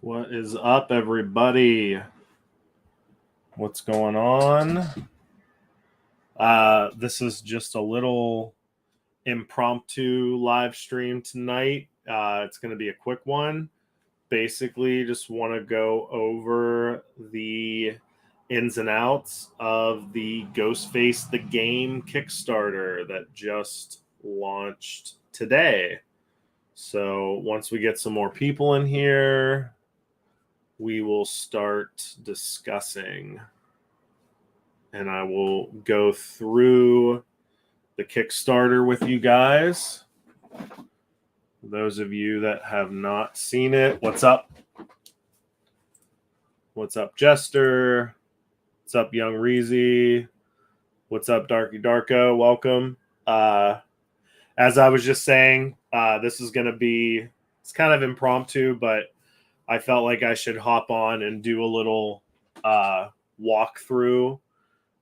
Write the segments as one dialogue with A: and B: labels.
A: What is up, everybody? What's going on? This is just a little impromptu live stream tonight. It's going to be a quick one. Basically, just want to go over the ins and outs of the Ghostface the Game Kickstarter that just launched today. So once we get some more people in here, we will start discussing, and I will go through the Kickstarter with you guys. Those of you that have not seen it, what's up? What's up, Jester? What's up, Young Reezy? What's up, Darky Darko? Welcome. As I was just saying, this is going to be, it's kind of impromptu, but I felt like I should hop on and do a little walkthrough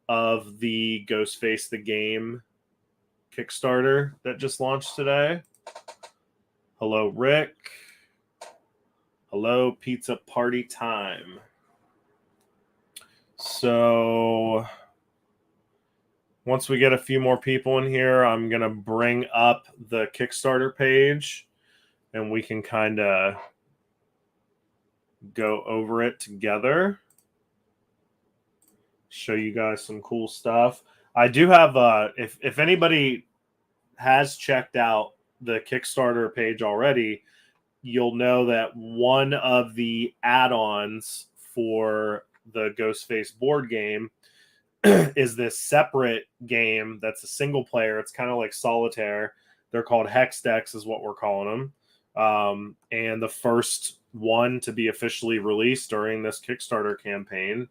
A: of the Ghostface the Game Kickstarter that just launched today. Hello, Rick. Hello, Pizza Party Time. So once we get a few more people in here, I'm going to bring up the Kickstarter page and we can kind of go over it together. Show you guys some cool stuff. I do have if anybody has checked out the Kickstarter page already, you'll know that one of the add-ons for the Ghostface board game is this separate game that's a single player. It's kind of like solitaire. They're called hex decks is what we're calling them. And the first one to be officially released during this Kickstarter campaign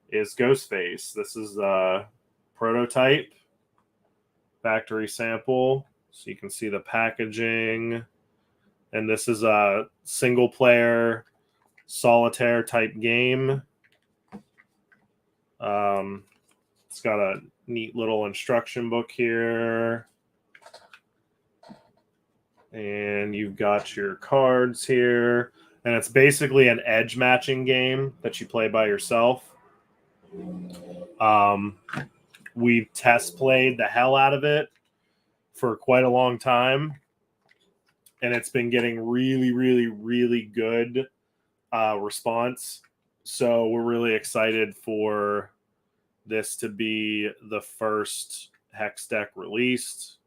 A: is Ghostface. This is a prototype factory sample, so you can see the packaging. And this is a single player solitaire type game. It's got a neat little instruction book here. And you've got your cards here. And it's basically an edge matching game that you play by yourself. We've test played the hell out of it for quite a long time. And it's been getting really, really, really good response. So we're really excited for this to be the first hex deck released.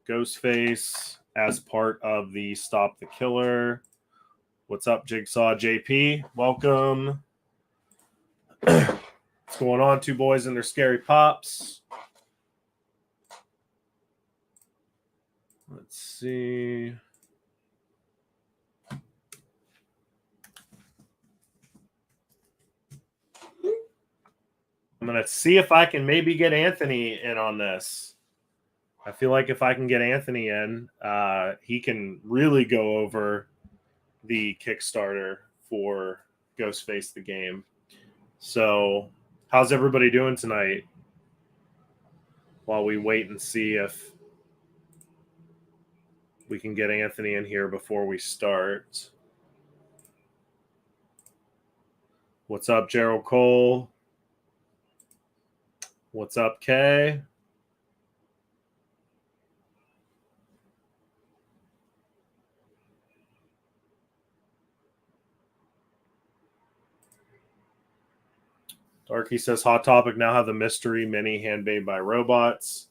A: Ghostface as part of the Stop the Killer. What's up, Jigsaw JP? Welcome. What's going on, two boys and their scary pops? Let's see. I'm going to see if I can maybe get Anthony in on this. I feel like if I can get Anthony in, he can really go over the Kickstarter for Ghostface the Game. So, how's everybody doing tonight? While we wait and see if we can get Anthony in here before we start. What's up, Gerald Cole? What's up, Kay? Darky says, hot topic, now have the mystery mini handmade by robots.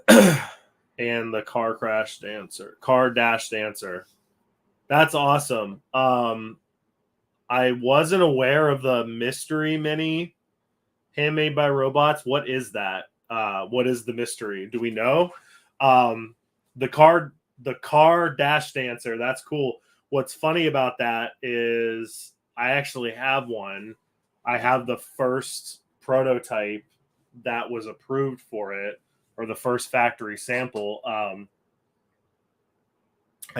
A: And the car dash dancer. That's awesome. I wasn't aware of the mystery mini handmade by robots. What is that? What is the mystery? Do we know? The car dash dancer. That's cool. What's funny about that is I actually have one. I have the first prototype that was approved for it, or the first factory sample. I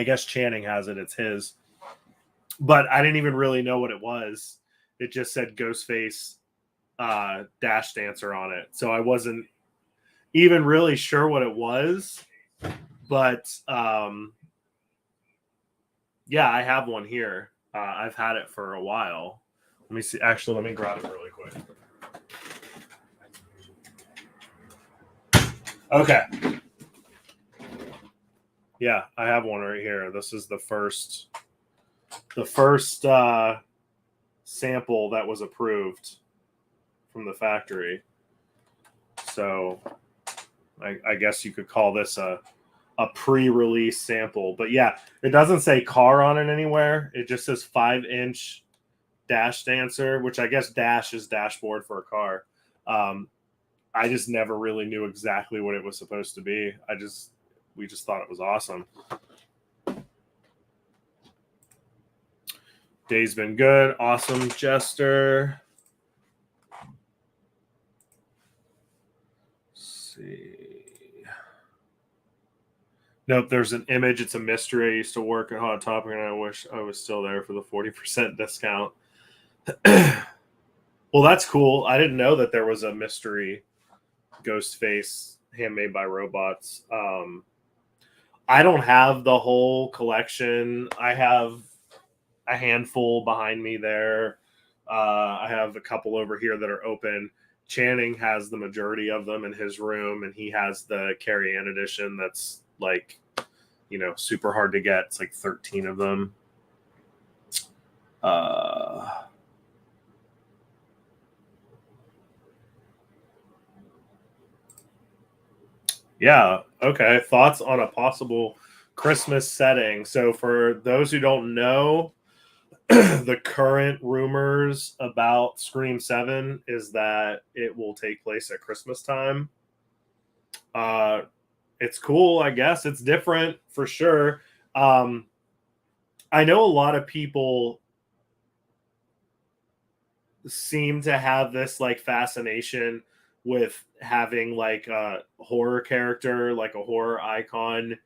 A: guess Channing has it. It's his. But I didn't even really know what it was. It just said Ghostface dash dancer on it. So I wasn't even really sure what it was. But yeah, I have one here. I've had it for a while. Let me see. Actually, let me grab it really quick. Okay. Yeah, I have one right here. This is the first sample that was approved from the factory. So I guess you could call this a pre-release sample. But yeah, it doesn't say car on it anywhere. It just says 5-inch dash dancer, which I guess dash is dashboard for a car. I just never really knew exactly what it was supposed to be. We just thought it was awesome. Day's been good. Awesome, Jester. Let's see. Nope, there's an image. It's a mystery. I used to work at Hot Topic, and I wish I was still there for the 40% discount. Well, that's cool. I didn't know that there was a mystery Ghostface handmade by robots. I don't have the whole collection. I have a handful behind me there. I have a couple over here that are open. Channing has the majority of them in his room, and he has the Carrie Ann edition that's like, super hard to get. It's like 13 of them. Yeah. Okay. Thoughts on a possible Christmas setting. So for those who don't know, the current rumors about Scream 7 is that it will take place at Christmas time. It's cool, I guess. It's different for sure. I know a lot of people seem to have this like fascination with having like a horror character, like a horror icon,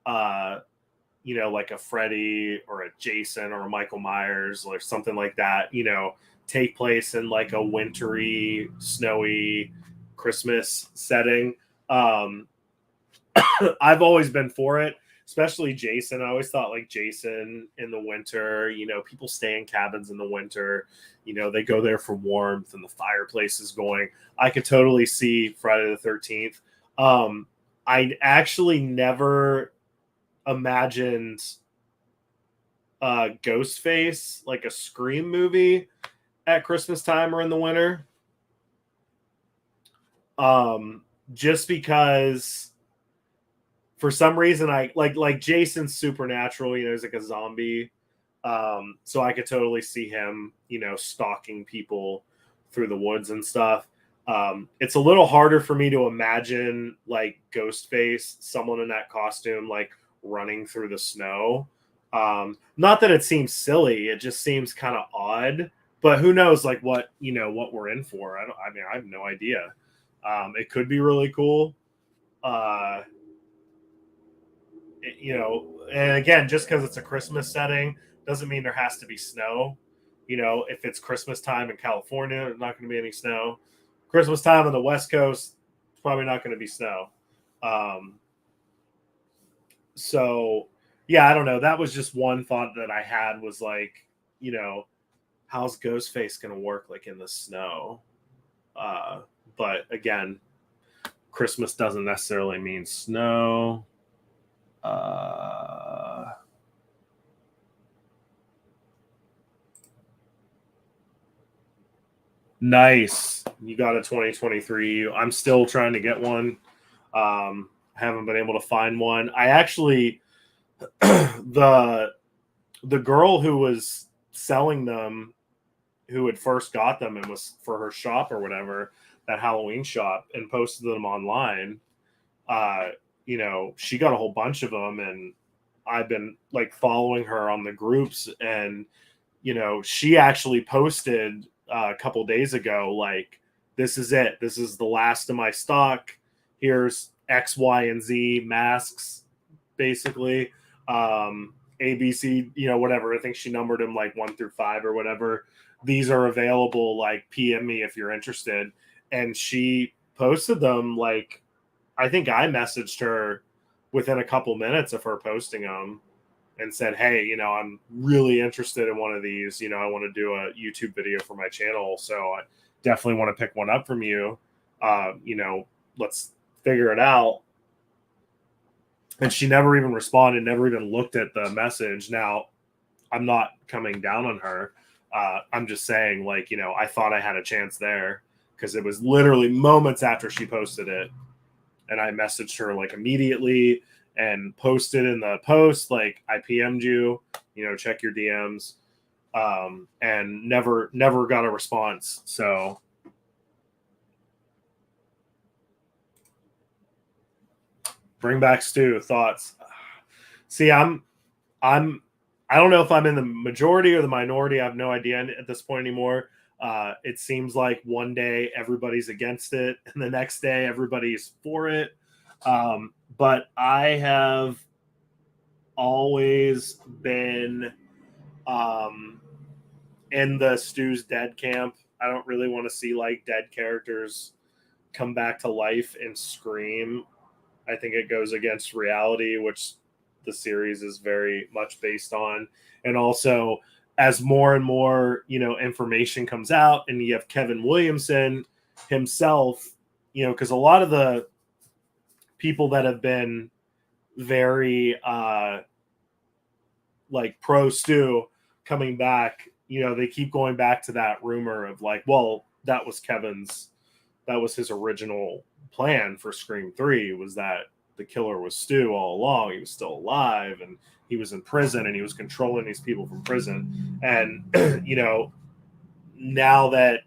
A: like a Freddy or a Jason or a Michael Myers or something like that, take place in like a wintry, snowy Christmas setting. I've always been for it, especially Jason. I always thought like Jason in the winter, people stay in cabins in the winter, they go there for warmth and the fireplace is going. I could totally see Friday the 13th. I actually never imagined Ghostface, like a Scream movie at Christmas time or in the winter. Just because for some reason I like Jason's supernatural, he's like a zombie. So I could totally see him, stalking people through the woods and stuff. It's a little harder for me to imagine like Ghostface, someone in that costume, like running through the snow. Not that it seems silly, it just seems kind of odd, but who knows like what we're in for. I have no idea. It could be really cool. And again, just because it's a Christmas setting doesn't mean there has to be snow. If it's Christmas time in California, there's not going to be any snow. Christmas time on the West Coast, it's probably not going to be snow. So yeah, I don't know. That was just one thought that I had was like, how's Ghostface going to work like in the snow? But again, Christmas doesn't necessarily mean snow. Nice. You got a 2023. I'm still trying to get one. Haven't been able to find one. I actually the girl who was selling them, who had first got them and was for her shop or whatever, that Halloween shop, and posted them online. She got a whole bunch of them, and I've been like following her on the groups, and she actually posted a couple days ago, like, this is it. This is the last of my stock. Here's X, Y, and Z masks, basically. A, B, C, whatever. I think she numbered them like 1 through 5 or whatever. These are available. Like, PM me if you're interested. And she posted them. Like, I think I messaged her within a couple minutes of her posting them. and said, hey, you know, I'm really interested in one of these. You know, I want to do a YouTube video for my channel. So I definitely want to pick one up from you. You know, let's figure it out. And she never even responded, never even looked at the message. Now, I'm not coming down on her. I'm just saying, like, you know, I thought I had a chance there because it was literally moments after she posted it. And I messaged her like immediately and posted in the post, like, I PM'd you, you know, check your DMs, and never got a response. So bring back Stu. Thoughts? See, I don't know if I'm in the majority or the minority. I have no idea at this point anymore. It seems like one day everybody's against it, and the next day everybody's for it. But I have always been in the Stu's dead camp. I don't really want to see like dead characters come back to life and scream. I think it goes against reality, which the series is very much based on. And also, as more and more, you know, information comes out, and you have Kevin Williamson himself, you know, because a lot of the people that have been very like pro Stu coming back, you know, they keep going back to that rumor of like, well, that was his original plan for Scream 3, was that the killer was Stu all along. He was still alive, and he was in prison, and he was controlling these people from prison. And, you know, now that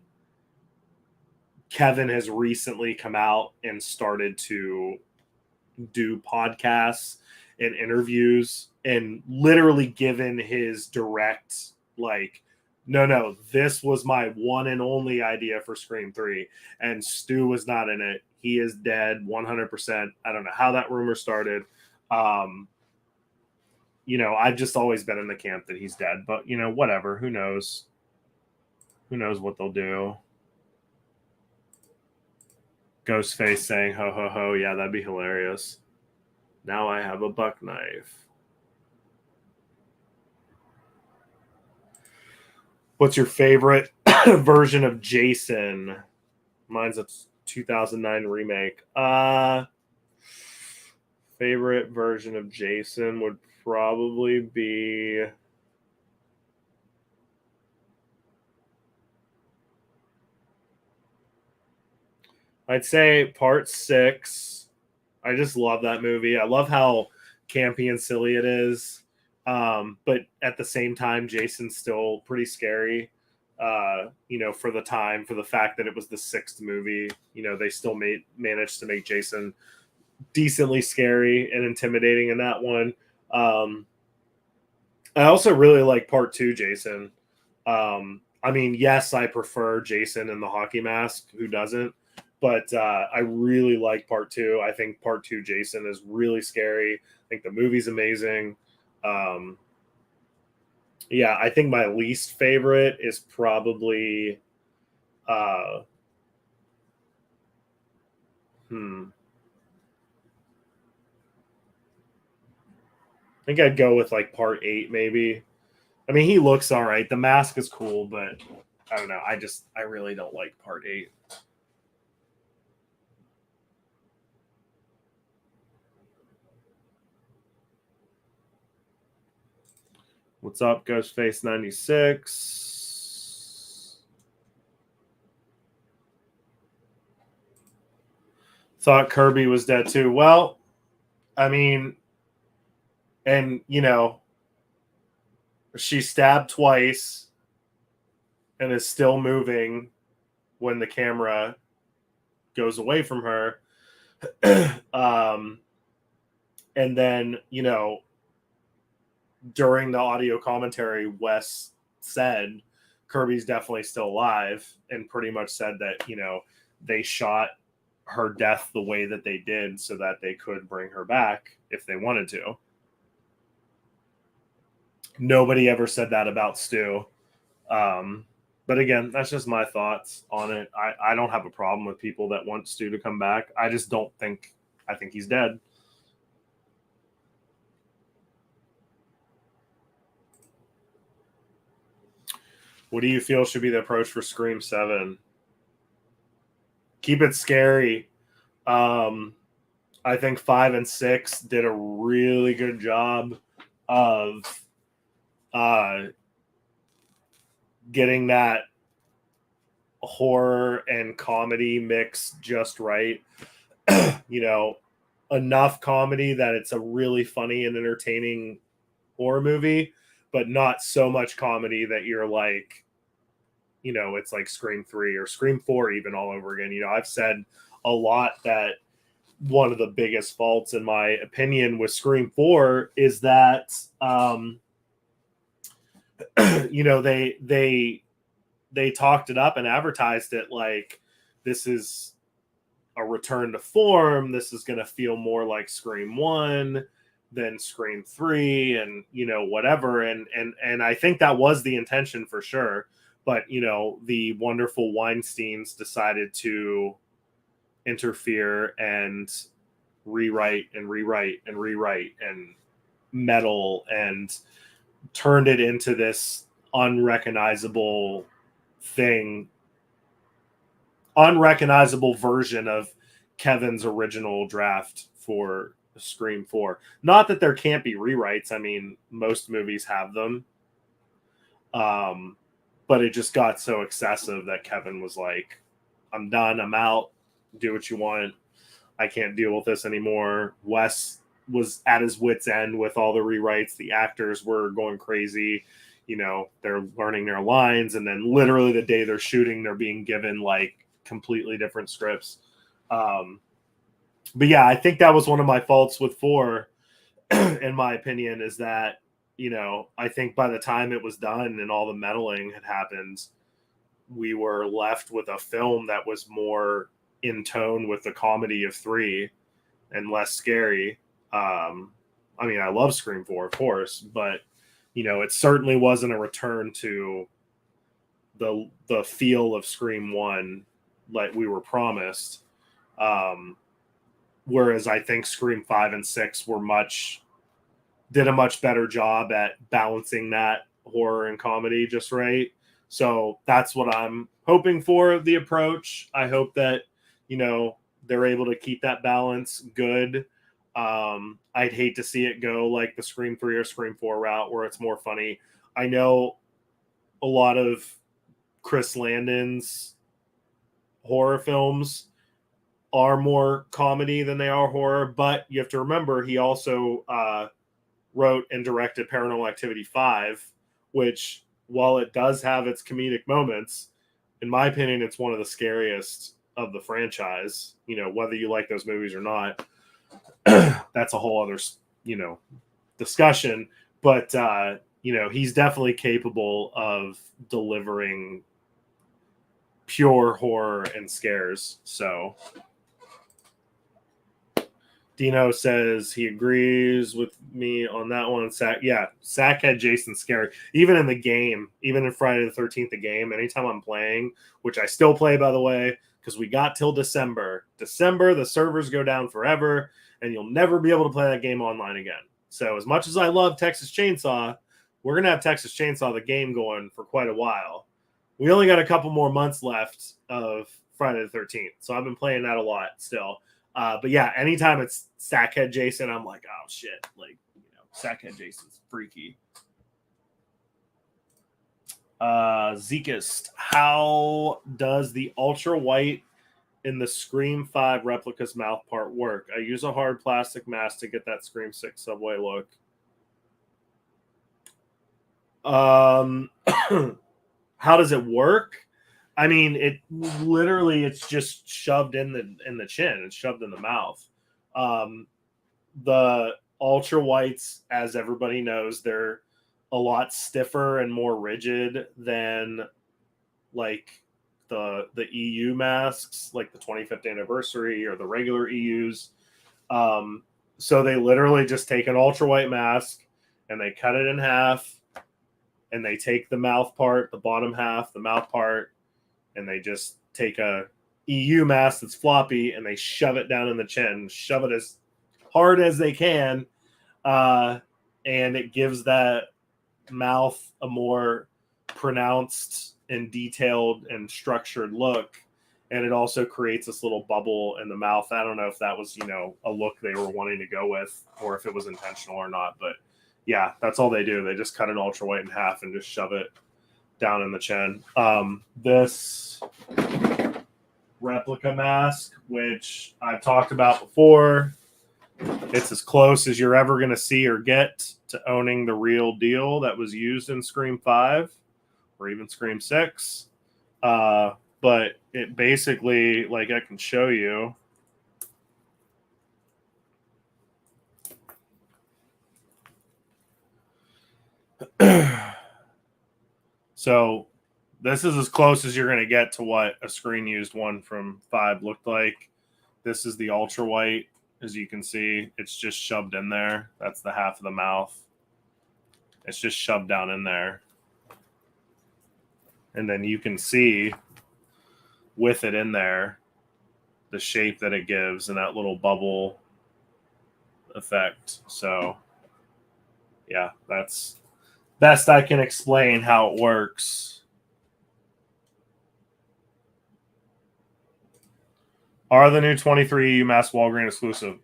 A: Kevin has recently come out and started to do podcasts and interviews and literally given his direct, like, no, this was my one and only idea for Scream 3, and Stu was not in it. He is dead 100%. I don't know how that rumor started. You know, I've just always been in the camp that he's dead, but, you know, whatever. Who knows? Who knows what they'll do? Ghostface saying, ho, ho, ho. Yeah, that'd be hilarious. Now I have a buck knife. What's your favorite version of Jason? Mine's a 2009 remake. Favorite version of Jason would probably be... I'd say part 6. I just love that movie. I love how campy and silly it is. But at the same time, Jason's still pretty scary. You know, for the time, for the fact that it was the 6th movie, you know, they still managed to make Jason decently scary and intimidating in that one. I also really like part 2 Jason. I mean, yes, I prefer Jason in the hockey mask. Who doesn't? But I really like part 2. I think part 2 Jason is really scary. I think the movie's amazing. Yeah, I think my least favorite is probably I think I'd go with like part 8 maybe. I mean, he looks all right. The mask is cool, but I don't know. I really don't like part 8. What's up, Ghostface 96? Thought Kirby was dead too. Well, I mean, and you know, she stabbed twice and is still moving when the camera goes away from her. And then, you know, during the audio commentary, Wes said Kirby's definitely still alive, and pretty much said that, you know, they shot her death the way that they did so that they could bring her back if they wanted to. Nobody ever said that about Stu. But again, that's just my thoughts on it. I don't have a problem with people that want Stu to come back. I just don't think, I think he's dead. What do you feel should be the approach for Scream 7? Keep it scary. I think 5 and 6 did a really good job of getting that horror and comedy mix just right. You know, enough comedy that it's a really funny and entertaining horror movie, but not so much comedy that you're like, you know, it's like Scream 3 or Scream 4 even all over again. You know, I've said a lot that one of the biggest faults, in my opinion, with Scream 4 is that, you know, they talked it up and advertised it like this is a return to form. This is going to feel more like Scream 1 than Scream 3 and, you know, whatever. And I think that was the intention for sure. But, you know, the wonderful Weinsteins decided to interfere and rewrite and meddle and turned it into this unrecognizable version of Kevin's original draft for Scream 4. Not that there can't be rewrites. I mean, most movies have them. But it just got so excessive that Kevin was like, I'm done. I'm out. Do what you want. I can't deal with this anymore. Wes was at his wit's end with all the rewrites. The actors were going crazy. You know, they're learning their lines. And then literally the day they're shooting, they're being given like completely different scripts. But yeah, I think that was one of my faults with 4, in my opinion, is that, you know, I think by the time it was done and all the meddling had happened, we were left with a film that was more in tone with the comedy of 3 and less scary. I mean, I love Scream 4, of course, but, you know, it certainly wasn't a return to the feel of Scream 1 like we were promised. Whereas I think Scream 5 and 6 did a much better job at balancing that horror and comedy just right. So that's what I'm hoping for the approach. I hope that, you know, they're able to keep that balance good. I'd hate to see it go like the Scream 3 or Scream 4 route where it's more funny. I know a lot of Chris Landon's horror films are more comedy than they are horror, but you have to remember he also wrote and directed Paranormal Activity 5, which, while it does have its comedic moments, in my opinion, it's one of the scariest of the franchise. You know, whether you like those movies or not, that's a whole other, you know, discussion. But, you know, he's definitely capable of delivering pure horror and scares. So Dino says he agrees with me on that one. Sack had Jason scary. Even in the game, even in Friday the 13th, the game, anytime I'm playing, which I still play, by the way, because we got till December. December, the servers go down forever, and you'll never be able to play that game online again. So as much as I love Texas Chainsaw, we're going to have Texas Chainsaw, the game, going for quite a while. We only got a couple more months left of Friday the 13th, so I've been playing that a lot still. But yeah, anytime it's Sackhead Jason, I'm like, oh shit, like, you know, Sackhead Jason's freaky. Zekist, how does the ultra white in the Scream 5 replica's mouth part work? I use a hard plastic mask to get that Scream 6 subway look. How does it work? I mean, it's just shoved in the chin. It's shoved in the mouth. The ultra whites, as everybody knows, they're a lot stiffer and more rigid than like the EU masks, like the 25th anniversary or the regular EUs. So they literally just take an ultra white mask and they cut it in half, and they take the mouth part, the bottom half, the mouth part, and they just take a EU mask that's floppy and they shove it down in the chin, shove it as hard as they can, and it gives that mouth a more pronounced and detailed and structured look. And it also creates this little bubble in the mouth. I don't know if that was, a look they were wanting to go with or if it was intentional or not. But yeah, that's all they do. They just cut an ultra white in half and just shove it down in the chin. This replica mask, which I've talked about before, it's as close as you're ever going to see or get to owning the real deal that was used in Scream 5 or even Scream 6. But it basically, like I can show you. So this is as close as you're going to get to what a screen used one from 5 looked like. This is the ultra white. As you can see, it's just shoved in there. That's the half of the mouth. It's just shoved down in there. And then you can see with it in there the shape that it gives and that little bubble effect. So yeah, that's best I can explain how it works. Are the new 23 UMass Walgreens exclusive?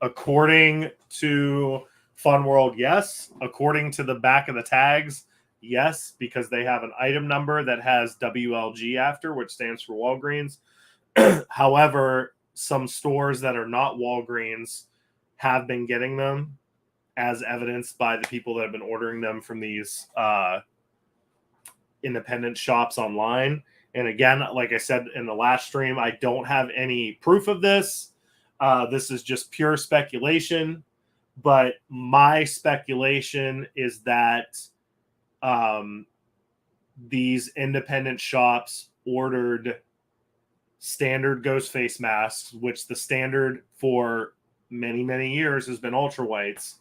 A: According to Fun World, yes. According to the back of the tags, yes, because they have an item number that has WLG after, which stands for Walgreens. However, some stores that are not Walgreens have been getting them, as evidenced by the people that have been ordering them from these independent shops online. And again, like I said in the last stream, I don't have any proof of this. This is just pure speculation. But my speculation is that these independent shops ordered standard Ghostface masks, which the standard for many, many years has been ultra whites.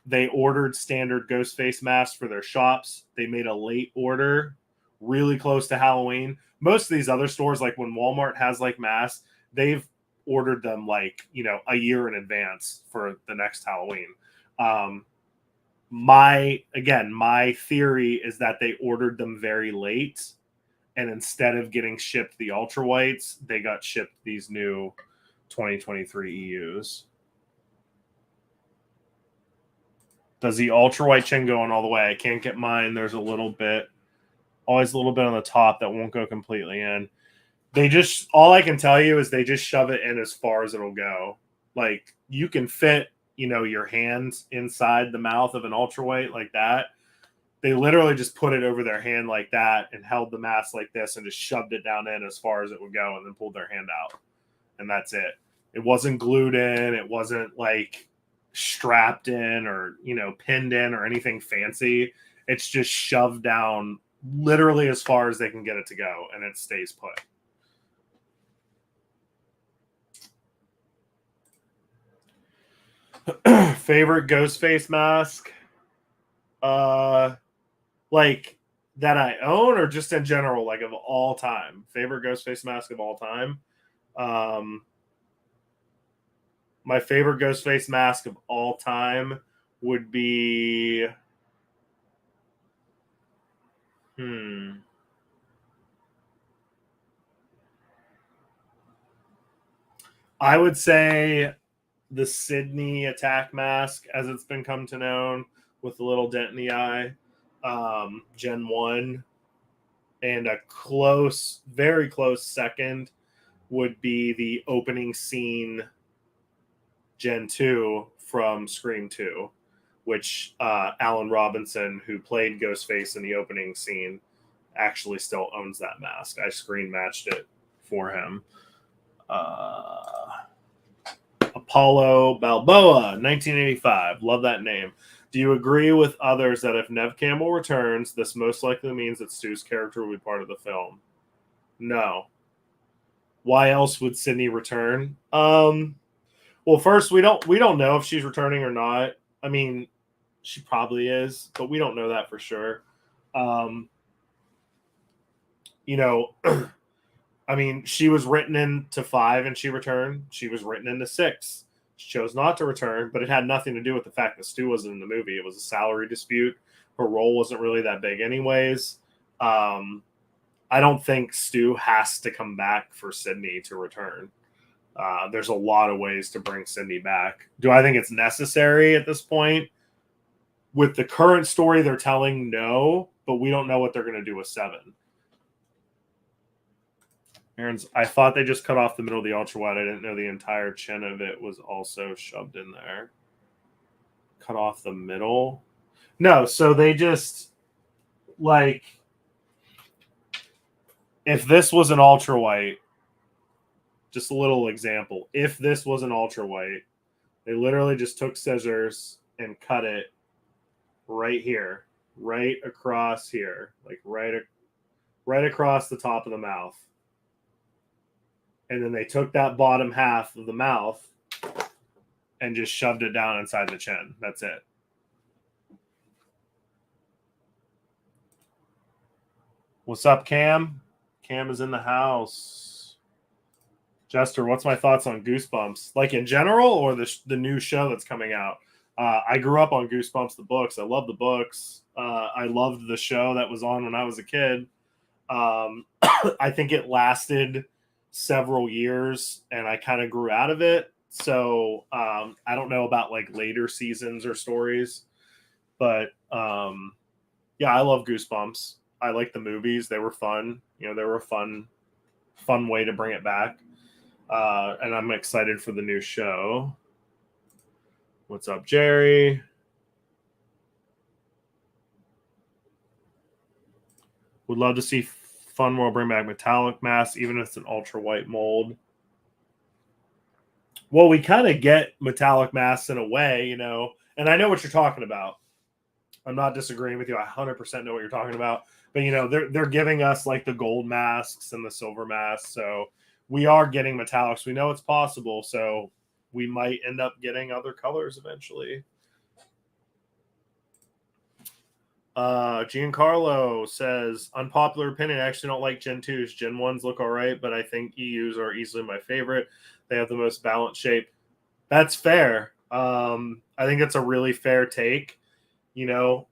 A: They ordered standard Ghostface masks for their shops. They made a late order really close to Halloween. Most of these other stores, like when Walmart has like masks, they've ordered them like, a year in advance for the next Halloween. My theory is that they ordered them very late, and instead of getting shipped the ultra whites, they got shipped these new 2023 EUs. Does the ultra white chin go on all the way? I can't get mine. There's always a little bit on the top that won't go completely in. All I can tell you is they just shove it in as far as it'll go. Like, you can fit, your hands inside the mouth of an ultra white like that. They literally just put it over their hand like that and held the mask like this and just shoved it down in as far as it would go and then pulled their hand out. And that's it. It wasn't glued in. It wasn't like strapped in or, pinned in or anything fancy. It's just shoved down literally as far as they can get it to go, and it stays put. Favorite Ghostface mask? Like that I own or just in general, like of all time? Favorite Ghostface mask of all time? My favorite Ghostface mask of all time would be I would say the Sydney attack mask, as it's been come to known, with the little dent in the eye, Gen 1. And a very close second would be the opening scene Gen 2 from Scream 2, which Alan Robinson, who played Ghostface in the opening scene, actually still owns that mask. I screen matched it for him. Apollo Balboa, 1985. Love that name. Do you agree with others that if Nev Campbell returns, this most likely means that Stu's character will be part of the film? No. Why else would Sydney return? Well, first, we don't know if she's returning or not. I mean, she probably is, but we don't know that for sure. I mean, she was written into 5 and she returned. She was written into 6. She chose not to return, but it had nothing to do with the fact that Stu wasn't in the movie. It was a salary dispute Her role wasn't really that big, anyways. I don't think Stu has to come back for Sydney to return. There's a lot of ways to bring Sydney back. Do I think it's necessary at this point? With the current story they're telling, no, but we don't know what they're going to do with 7. Aaron's, I thought they just cut off the middle of the ultra wide. I didn't know the entire chin of it was also shoved in there. Cut off the middle? No, so they just, like, if this was an ultra white, just a little example. If this was an ultra white, they literally just took scissors and cut it right here, right across here, like right across the top of the mouth. And then they took that bottom half of the mouth and just shoved it down inside the chin. That's it. What's up, Cam? Cam is in the house. Jester, what's my thoughts on Goosebumps? Like in general, or the new show that's coming out? I grew up on Goosebumps, the books. I love the books. I loved the show that was on when I was a kid. I think it lasted several years, and I kind of grew out of it. So I don't know about like later seasons or stories, but yeah, I love Goosebumps. I like the movies. They were fun. You know, they were a fun way to bring it back. And I'm excited for the new show. What's up, Jerry? Would love to see Fun World bring back metallic masks, even if it's an ultra white mold. Well, we kind of get metallic masks in a way, you know, and I know what you're talking about. I'm not disagreeing with you. I 100% know what you're talking about. But, you know, they're giving us like the gold masks and the silver masks. So we are getting metallics. We know it's possible. So we might end up getting other colors eventually. Giancarlo says, unpopular opinion, I actually don't like Gen 2s. Gen 1s look all right, but I think EUs are easily my favorite. They have the most balanced shape. That's fair. I think it's a really fair take. You know,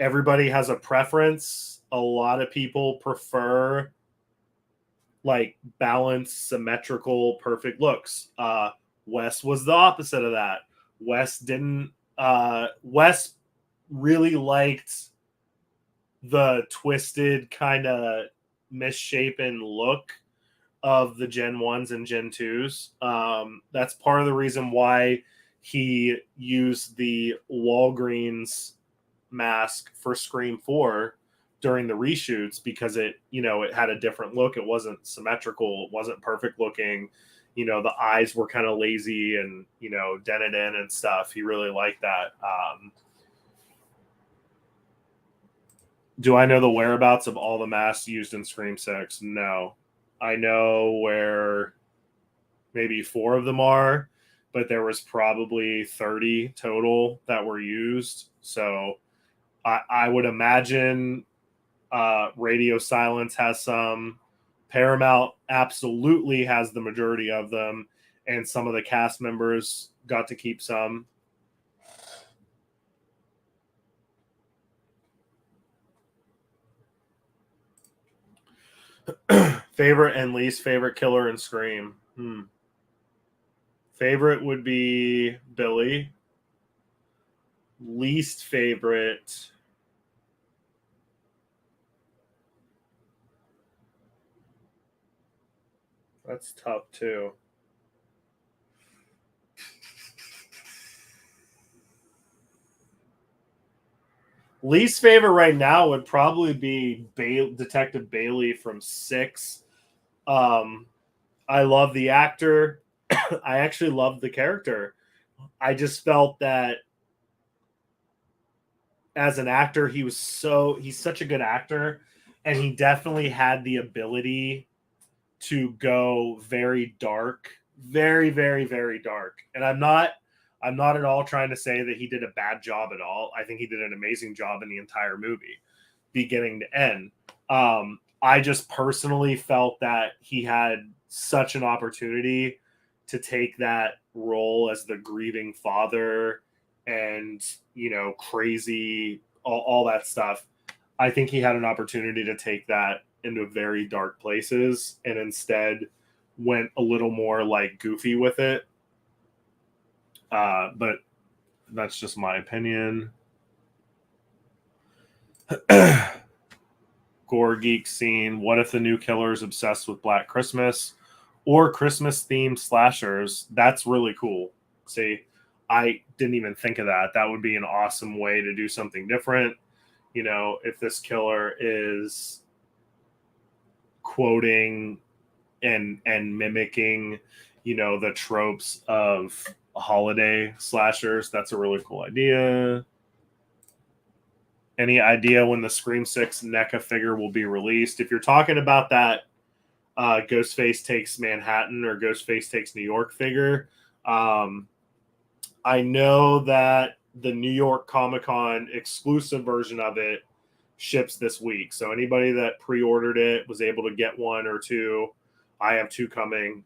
A: everybody has a preference. A lot of people prefer like balanced, symmetrical, perfect looks. Wes was the opposite of that. Wes really liked the twisted, kind of misshapen look of the Gen 1s and Gen 2s. That's part of the reason why he used the Walgreens mask for Scream 4 during the reshoots, because it had a different look. It wasn't symmetrical. It wasn't perfect looking. You know, the eyes were kind of lazy and, dented in and stuff. He really liked that. Do I know the whereabouts of all the masks used in Scream 6? No. I know where maybe 4 of them are, but there was probably 30 total that were used. So I would imagine Radio Silence has some. Paramount absolutely has the majority of them, and some of the cast members got to keep some. Favorite and least favorite killer in Scream? Favorite would be Billy. Least favorite, that's tough too. Least favorite right now would probably be Detective Bailey from 6. I love the actor. I actually love the character. I just felt that as an actor, he's such a good actor, and he definitely had the ability to go very dark, very, very, very dark. And I'm not at all trying to say that he did a bad job at all. I think he did an amazing job in the entire movie, beginning to end. I just personally felt that he had such an opportunity to take that role as the grieving father and, crazy all that stuff. I think he had an opportunity to take that into very dark places and instead went a little more like goofy with it. But that's just my opinion. Gore geek scene. What if the new killer is obsessed with Black Christmas or Christmas themed slashers? That's really cool. See, I didn't even think of that. That would be an awesome way to do something different. You know, if this killer is quoting and mimicking, you know, the tropes of holiday slashers, that's a really cool idea. Any idea when the Scream 6 NECA figure will be released? If you're talking about that Ghostface Takes Manhattan or Ghostface Takes New York figure, I know that the New York Comic-Con exclusive version of it ships this week. So anybody that pre-ordered it was able to get one or two. I have two coming.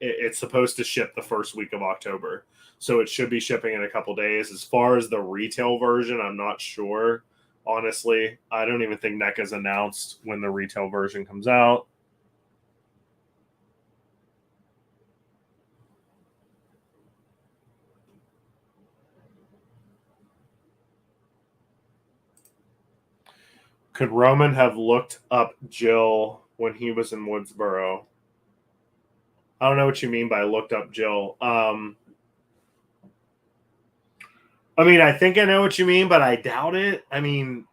A: It's supposed to ship the first week of October. So it should be shipping in a couple days. As far as the retail version, I'm not sure. Honestly, I don't even think NECA's announced when the retail version comes out. Could Roman have looked up Jill when he was in Woodsboro? I don't know what you mean by looked up Jill. I mean, I think I know what you mean, but I doubt it. I mean,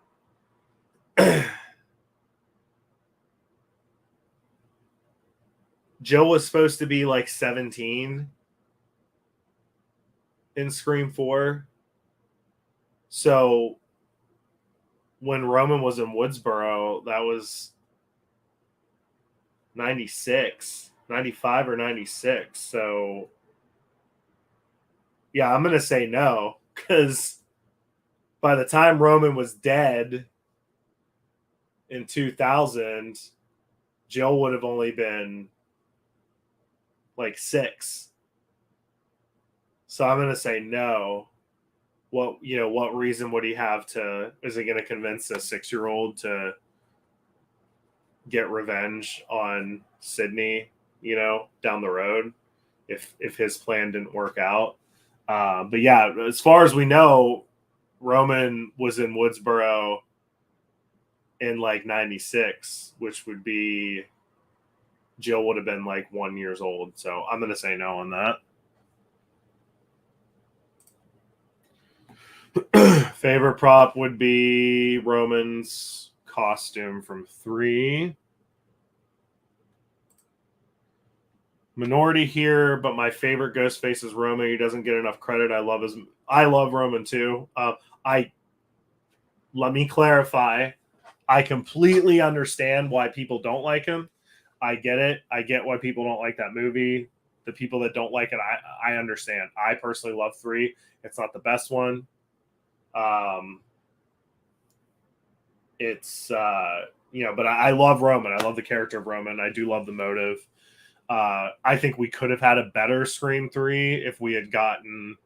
A: Jill was supposed to be like 17 in Scream 4. So when Roman was in Woodsboro, that was 96, 95 or 96. So yeah, I'm going to say no, because by the time Roman was dead in 2000, Jill would have only been like 6. So I'm going to say no. What reason would he have to? Is he going to convince a 6-year-old to get revenge on Sydney? You know, down the road, if his plan didn't work out. But yeah, as far as we know, Roman was in Woodsboro in like 96, which would be Jill would have been like 1 year old. So I'm going to say no on that. Favorite prop would be Roman's costume from 3. Minority here, but my favorite Ghostface is Roman. He doesn't get enough credit. I love Roman too. Let me clarify. I completely understand why people don't like him. I get it. I get why people don't like that movie. The people that don't like it, I understand. I personally love 3. It's not the best one. But I love Roman. I love the character of Roman. I do love the motive. I think we could have had a better Scream 3 if we had gotten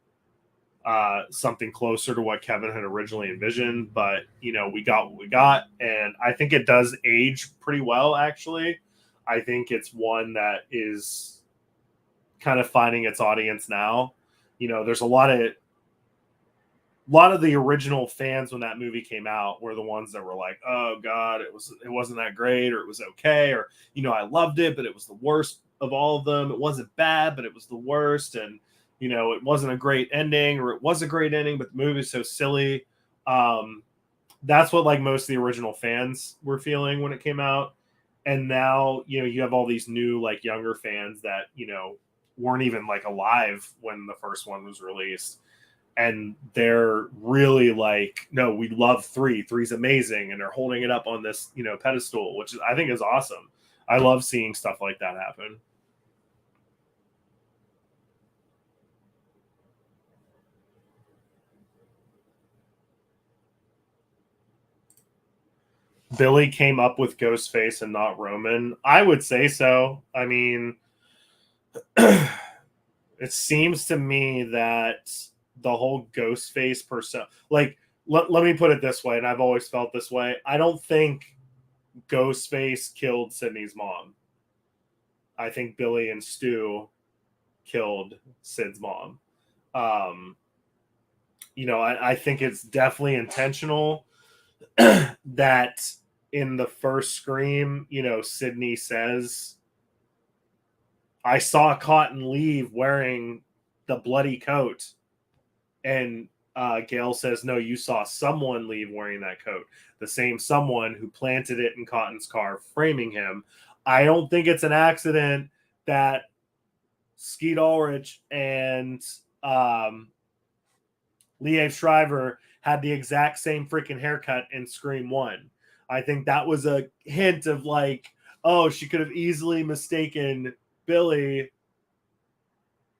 A: something closer to what Kevin had originally envisioned. But, we got what we got. And I think it does age pretty well, actually. I think it's one that is kind of finding its audience now. There's a lot of the original fans when that movie came out were the ones that were like, oh God, it wasn't that great, or it was okay, or, I loved it, but it was the worst of all of them. It wasn't bad, but it was the worst. And, it wasn't a great ending, or it was a great ending, but the movie's so silly. That's what like most of the original fans were feeling when it came out. And now, you have all these new, like younger fans that, weren't even like alive when the first one was released. And they're really like, no, we love 3. 3's amazing. And they're holding it up on this, pedestal, which I think is awesome. I love seeing stuff like that happen. Billy came up with Ghostface and not Roman. I would say so. I mean, it seems to me that the whole Ghostface persona. Like, let me put it this way, and I've always felt this way. I don't think Ghostface killed Sydney's mom. I think Billy and Stu killed Sid's mom. I think it's definitely intentional that in the first Scream, Sydney says, I saw Cotton leave wearing the bloody coat. And Gail says, no, you saw someone leave wearing that coat. The same someone who planted it in Cotton's car, framing him. I don't think it's an accident that Skeet Ulrich and Liev Schreiber had the exact same freaking haircut in Scream 1. I think that was a hint of like, oh, she could have easily mistaken Billy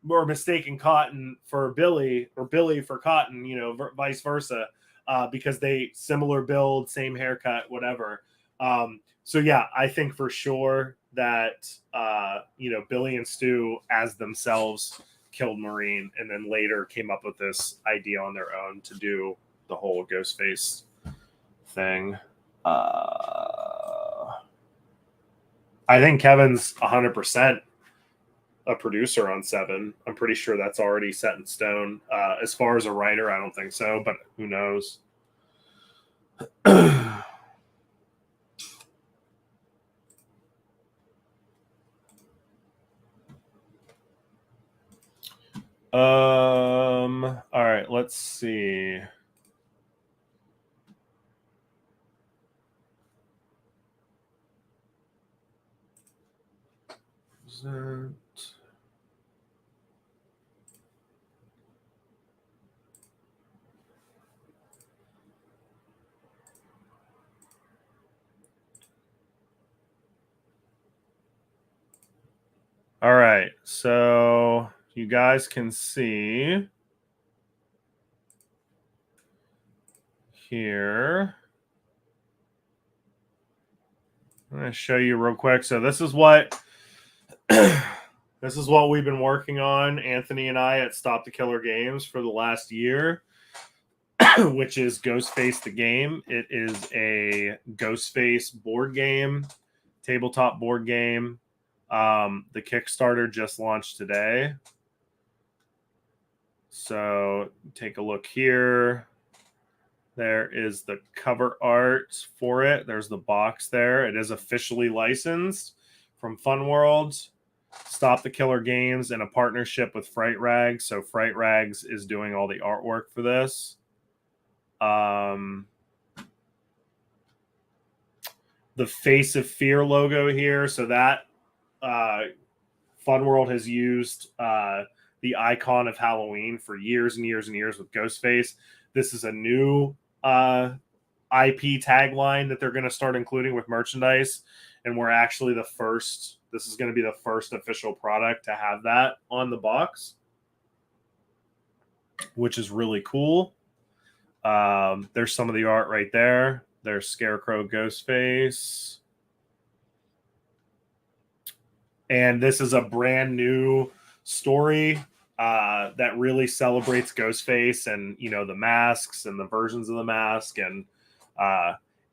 A: or mistaken Cotton for Billy or Billy for Cotton, vice versa, because they similar build, same haircut, whatever. So yeah, I think for sure that, Billy and Stu as themselves killed Maureen and then later came up with this idea on their own to do the whole Ghostface thing. I think Kevin's 100% a producer on 7. I'm pretty sure that's already set in stone. As far as a writer, I don't think so, but who knows? All right, let's see. All right, so you guys can see here. I'm going to show you real quick. So this is what we've been working on, Anthony and I, at Stop the Killer Games for the last year, which is Ghostface the game. It is a Ghostface board game, tabletop board game. The Kickstarter just launched today. So take a look here. There is the cover art for it. There's the box there. It is officially licensed from Fun World, Stop the Killer Games, in a partnership with Fright Rags. So Fright Rags is doing all the artwork for this. The Face of Fear logo here. So that Fun World has used the icon of Halloween for years and years and years with Ghostface. This is a new IP tagline that they're going to start including with merchandise, and we're actually the first. This is going to be the first official product to have that on the box, which is really cool. There's some of the art right there. There's Scarecrow Ghostface. And this is a brand new story that really celebrates Ghostface and, the masks and the versions of the mask. And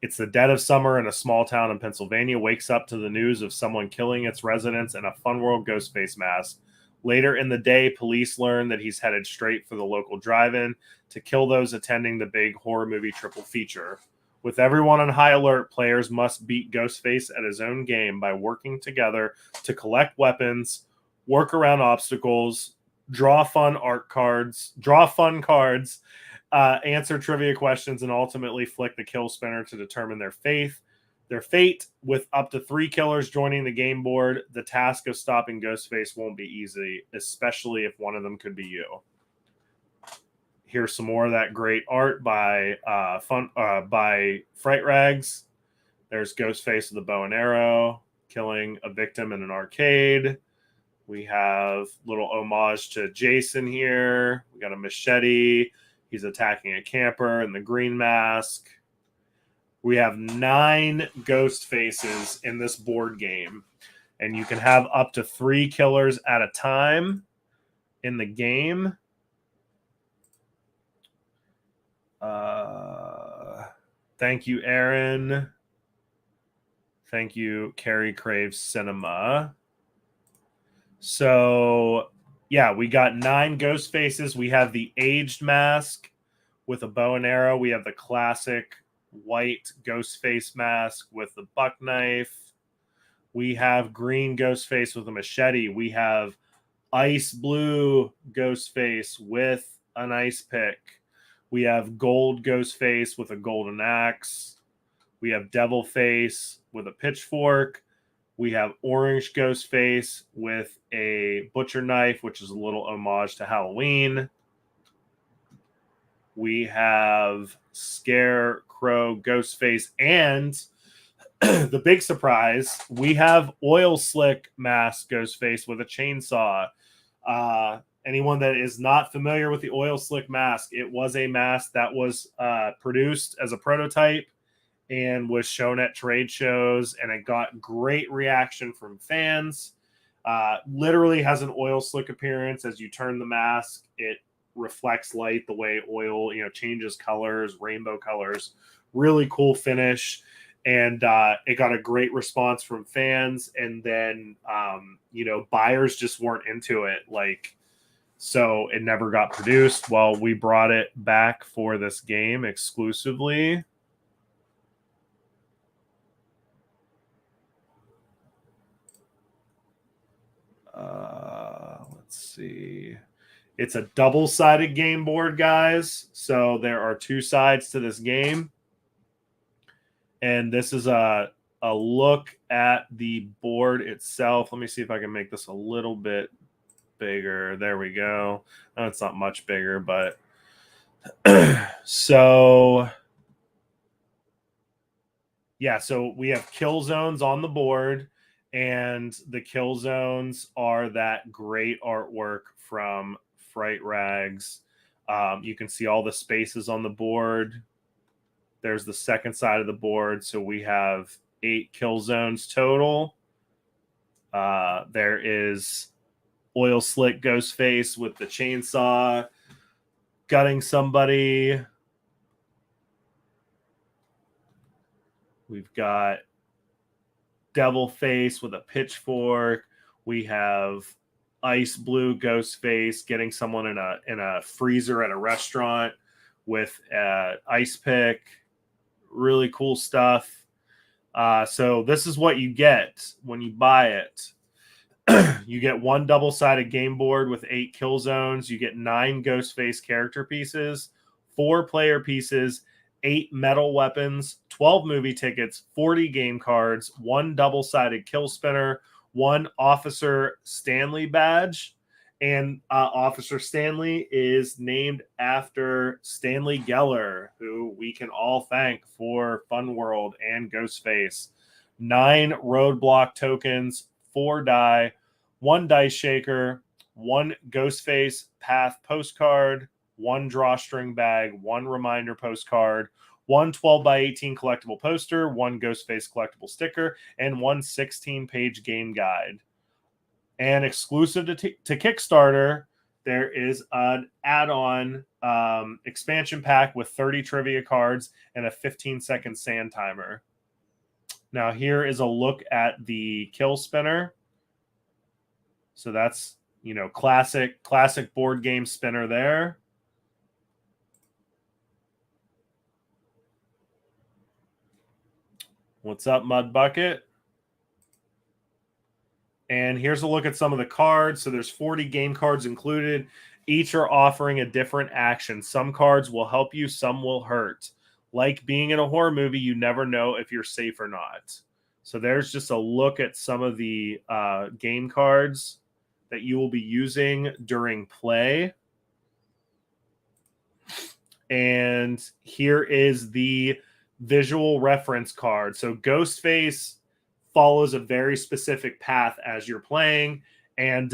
A: it's the dead of summer in a small town in Pennsylvania, wakes up to the news of someone killing its residents in a Fun World Ghostface mask. Later in the day, police learn that he's headed straight for the local drive-in to kill those attending the big horror movie triple feature. With everyone on high alert, players must beat Ghostface at his own game by working together to collect weapons, work around obstacles, draw fun cards, answer trivia questions, and ultimately flick the kill spinner to determine their fate. With up to 3 killers joining the game board, the task of stopping Ghostface won't be easy, especially if one of them could be you. Here's some more of that great art by Fright Rags. There's Ghostface with a bow and arrow killing a victim in an arcade. We have little homage to Jason here. We got a machete. He's attacking a camper in the green mask. We have 9 ghost faces in this board game, and you can have up to 3 killers at a time in the game. Thank you, Aaron. Thank you, Carrie Craves Cinema. So, yeah, we got 9 ghost faces. We have the aged mask with a bow and arrow. We have the classic white ghost face mask with the buck knife. We have green ghost face with a machete. We have ice blue ghost face with an ice pick. We have gold ghost face with a golden axe. We have devil face with a pitchfork. We have orange ghost face with a butcher knife, which is a little homage to Halloween. We have scarecrow ghost face, and the big surprise, we have oil slick mask ghost face with a chainsaw. Anyone that is not familiar with the oil slick mask, it was a mask that was produced as a prototype and was shown at trade shows, and it got great reaction from fans. Literally has an oil slick appearance. As you turn the mask, it reflects light the way oil, changes colors, rainbow colors. Really cool finish. And it got a great response from fans. And then, buyers just weren't into it. So it never got produced. Well, we brought it back for this game exclusively. Let's see. It's a double-sided game board, guys. So there are 2 sides to this game. And this is a look at the board itself. Let me see if I can make this a little bit bigger. There we go. No, it's not much bigger, but so yeah, so we have kill zones on the board, and the kill zones are that great artwork from Fright Rags. You can see all the spaces on the board. There's the second side of the board. So we have 8 kill zones total. There is oil slick ghost face with the chainsaw gutting somebody. We've got devil face with a pitchfork. We have ice blue ghost face getting someone in a freezer at a restaurant with an ice pick. Really cool stuff. So this is what you get when you buy it. You get 1 double-sided game board with 8 kill zones. You get 9 ghost face character pieces, 4 player pieces, 8 metal weapons, 12 movie tickets, 40 game cards, 1 double-sided kill spinner, 1 Officer Stanley badge. And Officer Stanley is named after Stanley Geller, who we can all thank for Fun World and Ghostface. 9 roadblock tokens, 4 die, 1 dice shaker, 1 Ghostface Path postcard, 1 drawstring bag, 1 reminder postcard, 1 12x18 collectible poster, 1 Ghostface collectible sticker, and 1 16-page game guide. And exclusive to Kickstarter, there is an add-on expansion pack with 30 trivia cards and a 15-second sand timer. Now, here is a look at the kill spinner. So that's, classic board game spinner there. What's up, Mud Bucket? And here's a look at some of the cards. So there's 40 game cards included. Each are offering a different action. Some cards will help you, some will hurt. Like being in a horror movie, you never know if you're safe or not. So there's just a look at some of the game cards that you will be using during play. And here is the visual reference card. So Ghostface follows a very specific path as you're playing. And,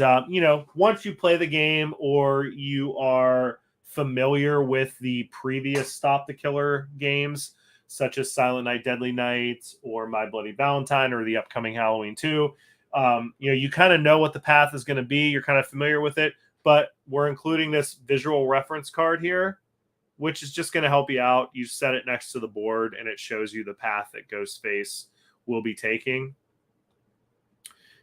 A: once you play the game or you are familiar with the previous Stop the Killer games, such as Silent Night, Deadly Night, or My Bloody Valentine, or the upcoming Halloween 2, you kind of know what the path is going to be. You're kind of familiar with it, but we're including this visual reference card here, which is just going to help you out. You set it next to the board, and it shows you the path that Ghostface will be taking.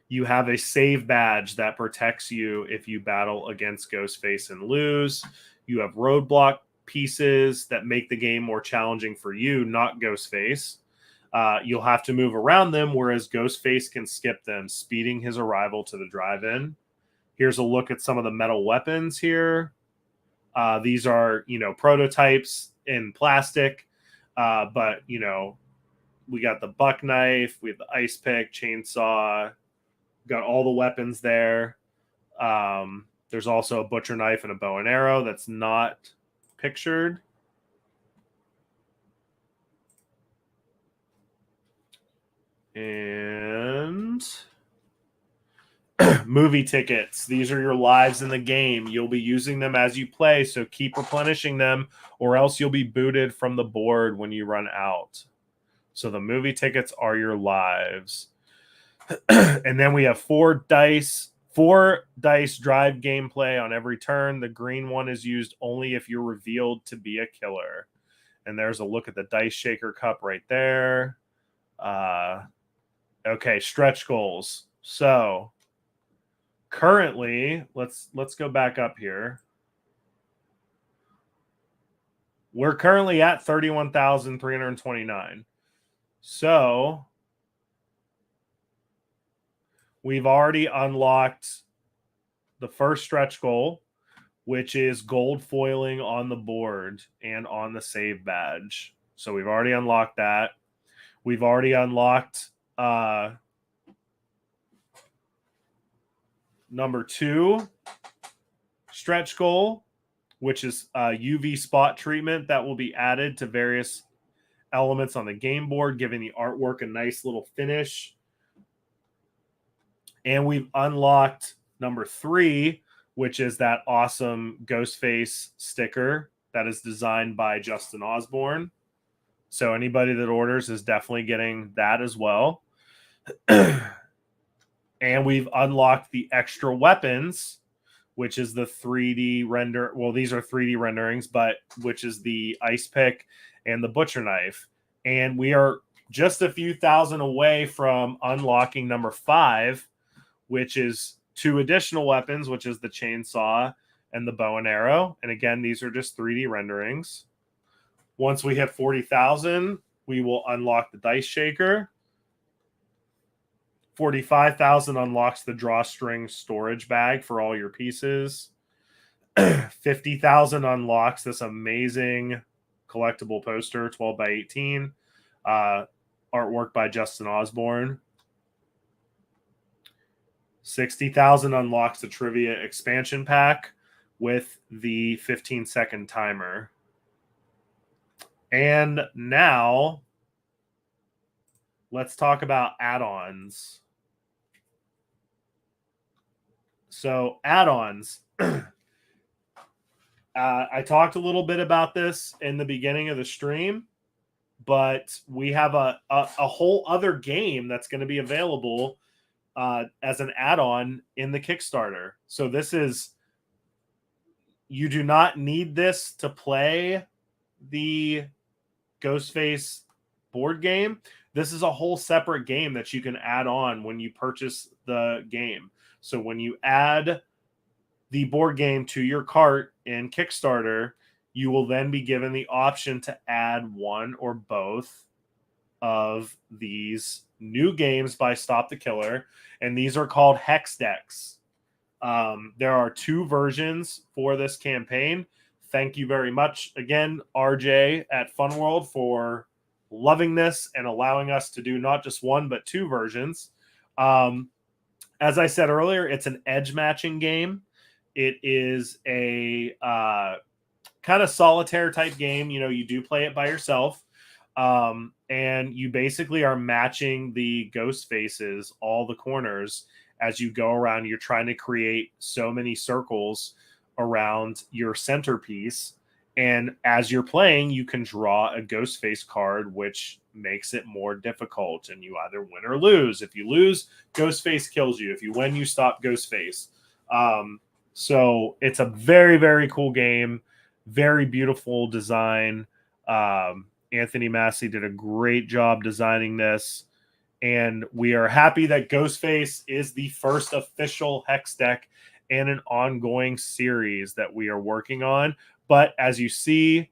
A: You have a save badge that protects you if you battle against Ghostface and lose. You have roadblock pieces that make the game more challenging for you, not Ghostface. You'll have to move around them, whereas Ghostface can skip them, speeding his arrival to the drive-in. Here's a look at some of the metal weapons here. These are, prototypes in plastic, but, we got the buck knife, we have the ice pick, chainsaw, got all the weapons there. There's also a butcher knife and a bow and arrow that's not pictured. And movie tickets. These are your lives in the game. You'll be using them as you play, so keep replenishing them, or else you'll be booted from the board when you run out. So the movie tickets are your lives. And then we have 4 dice drive gameplay on every turn. The green one is used only if you're revealed to be a killer. And there's a look at the dice shaker cup right there. Okay, stretch goals. So currently, let's go back up here. We're currently at 31,329. So we've already unlocked the first stretch goal, which is gold foiling on the board and on the save badge. So we've already unlocked that. We've already unlocked number 2 stretch goal, which is UV spot treatment that will be added to various elements on the game board, giving the artwork a nice little finish. And we've unlocked number 3, which is that awesome Ghostface sticker that is designed by Justin Osborne. So anybody that orders is definitely getting that as well. And we've unlocked the extra weapons, which is the 3D render. Well, these are 3D renderings, but which is the ice pick and the butcher knife. And we are just a few thousand away from unlocking number 5, which is 2 additional weapons, which is the chainsaw and the bow and arrow. And again, these are just 3D renderings. Once we hit 40,000, we will unlock the dice shaker. 45,000 unlocks the drawstring storage bag for all your pieces. 50,000 unlocks this amazing collectible poster, 12 by 18, artwork by Justin Osborne. 60,000 unlocks the trivia expansion pack with the 15-second timer. And now let's talk about add-ons. So add-ons. I talked a little bit about this in the beginning of the stream, but we have a whole other game that's going to be available as an add-on in the Kickstarter. So this is, you do not need this to play the Ghostface board game. This is a whole separate game that you can add on when you purchase the game. So when you add the board game to your cart in Kickstarter, you will then be given the option to add one or both of these new games by Stop the Killer, and these are called hex decks. There are 2 versions for this campaign. Thank you very much again, RJ at Funworld, for loving this and allowing us to do not just 1 but 2 versions. As I said earlier, it's an edge matching game. It is a kind of solitaire type game. You know, you do play it by yourself. And you basically are matching the ghost faces, all the corners, as you go around. You're trying to create so many circles around your centerpiece. And as you're playing, you can draw a ghost face card, which makes it more difficult. And you either win or lose. If you lose, ghost face kills you. If you win, you stop ghost face. So it's a very, very cool game. Very beautiful design. Anthony Massey did a great job designing this. And we are happy that Ghostface is the first official Hex deck in an ongoing series that we are working on. But as you see,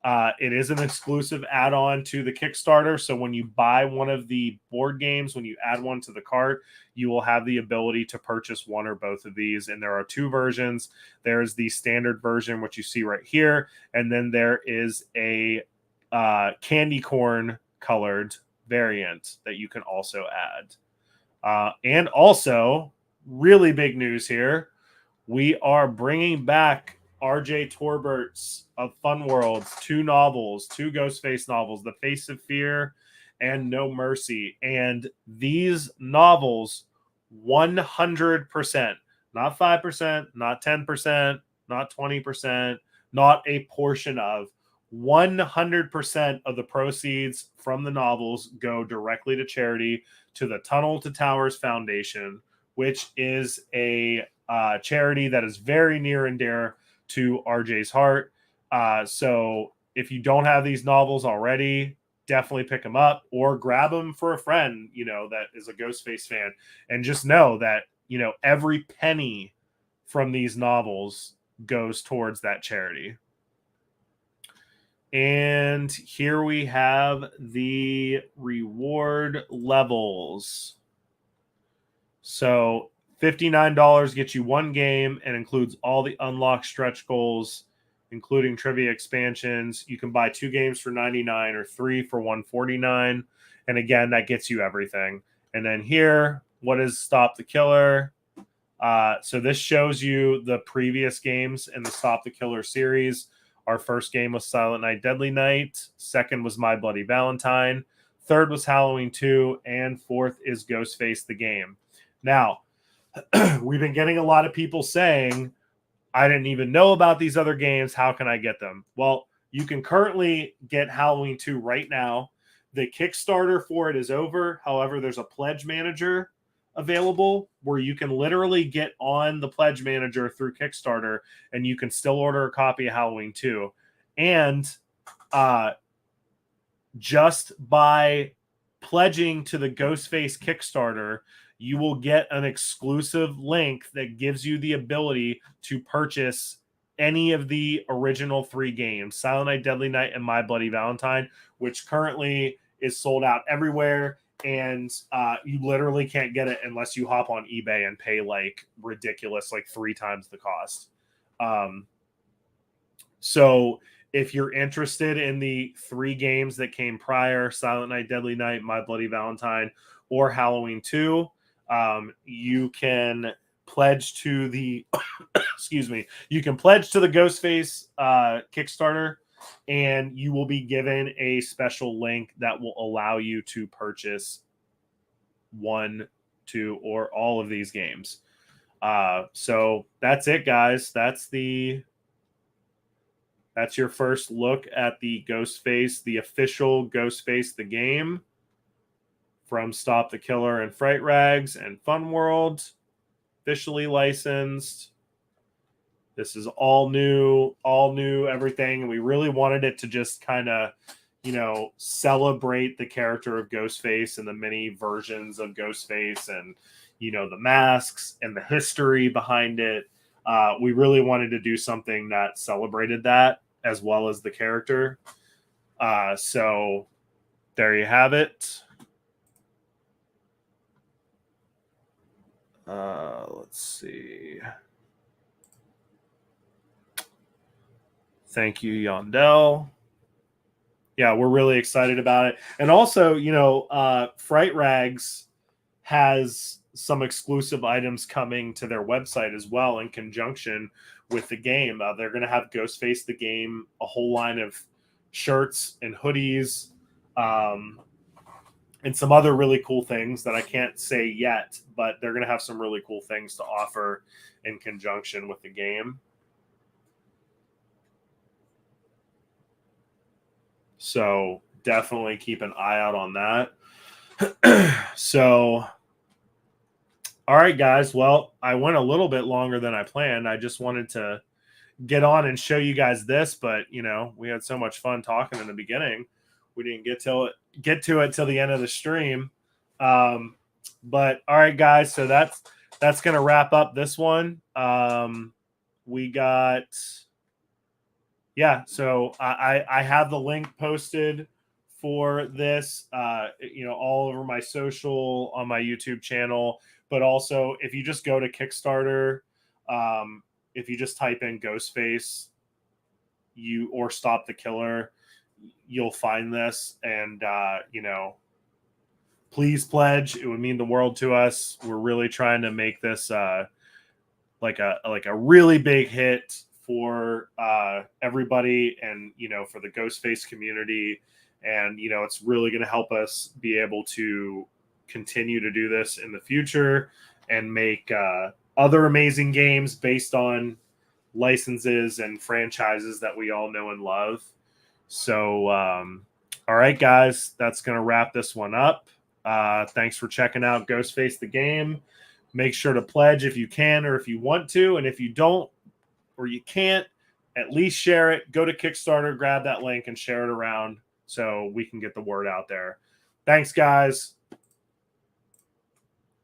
A: it is an exclusive add-on to the Kickstarter. So when you buy one of the board games, when you add one to the cart, you will have the ability to purchase one or both of these. And there are two versions. There's the standard version, which you see right here. And then there is a candy corn colored variant that you can also add. And also, really big news here, we are bringing back RJ Torbert's of Fun Worlds, two novels, two Ghostface novels, The Face of Fear and No Mercy. And these novels, 100%, not 5%, not 10%, not 20%, not a portion of, 100% of the proceeds from the novels go directly to charity, to the Tunnel to Towers Foundation, which is a charity that is very near and dear to RJ's heart. So if you don't have these novels already, definitely pick them up or grab them for a friend, that is a Ghostface fan. And just know that, every penny from these novels goes towards that charity. And here we have the reward levels. So $59 gets you one game and includes all the unlocked stretch goals, including trivia expansions. You can buy 2 games for $99 or 3 for $149. And again, that gets you everything. And then here, what is Stop the Killer? So this shows you the previous games in the Stop the Killer series. Our first game was Silent Night, Deadly Night. Second was My Bloody Valentine. Third was Halloween 2. And fourth is Ghostface the game. Now, we've been getting a lot of people saying, I didn't even know about these other games. How can I get them? Well, you can currently get Halloween 2 right now. The Kickstarter for it is over. However, there's a pledge manager available where you can literally get on the pledge manager through Kickstarter and you can still order a copy of Halloween 2. And just by pledging to the Ghostface Kickstarter, you will get an exclusive link that gives you the ability to purchase any of the original 3 games, Silent Night, Deadly Night, and My Bloody Valentine, which currently is sold out everywhere. And you literally can't get it unless you hop on eBay and pay ridiculous, 3 times the cost. So if you're interested in the 3 games that came prior, Silent Night, Deadly Night, My Bloody Valentine, or Halloween 2, you can pledge to the you can pledge to the Ghostface Kickstarter, and you will be given a special link that will allow you to purchase 1, 2, or all of these games. So that's it, guys. That's your first look at the Ghostface, the official Ghostface the game from Stop the Killer and Fright Rags and Fun World, officially licensed. This is all new, everything. And we really wanted it to just kind of, celebrate the character of Ghostface and the many versions of Ghostface and, the masks and the history behind it. We really wanted to do something that celebrated that as well as the character. So there you have it. Let's see. Thank you, Yondell. Yeah, we're really excited about it. And also, Fright Rags has some exclusive items coming to their website as well in conjunction with the game. They're going to have Ghostface the game, a whole line of shirts and hoodies, and some other really cool things that I can't say yet, but they're going to have some really cool things to offer in conjunction with the game. So definitely keep an eye out on that. So, all right, guys. Well, I went a little bit longer than I planned. I just wanted to get on and show you guys this, but we had so much fun talking in the beginning, we didn't get to it till the end of the stream. But all right, guys, so that's gonna wrap up this one. We got so I have the link posted for this, all over my social, on my YouTube channel, but also if you just go to Kickstarter, if you just type in Ghostface, or Stop the Killer, you'll find this, and please pledge. It would mean the world to us. We're really trying to make this like a really big hit for everybody, and for the Ghostface community, and it's really going to help us be able to continue to do this in the future and make other amazing games based on licenses and franchises that we all know and love. So all right, guys, that's going to wrap this one up. Thanks for checking out Ghostface the game. Make sure to pledge if you can or if you want to, and if you don't or you can't, at least share it. Go to Kickstarter, grab that link, and share it around so we can get the word out there. Thanks, guys.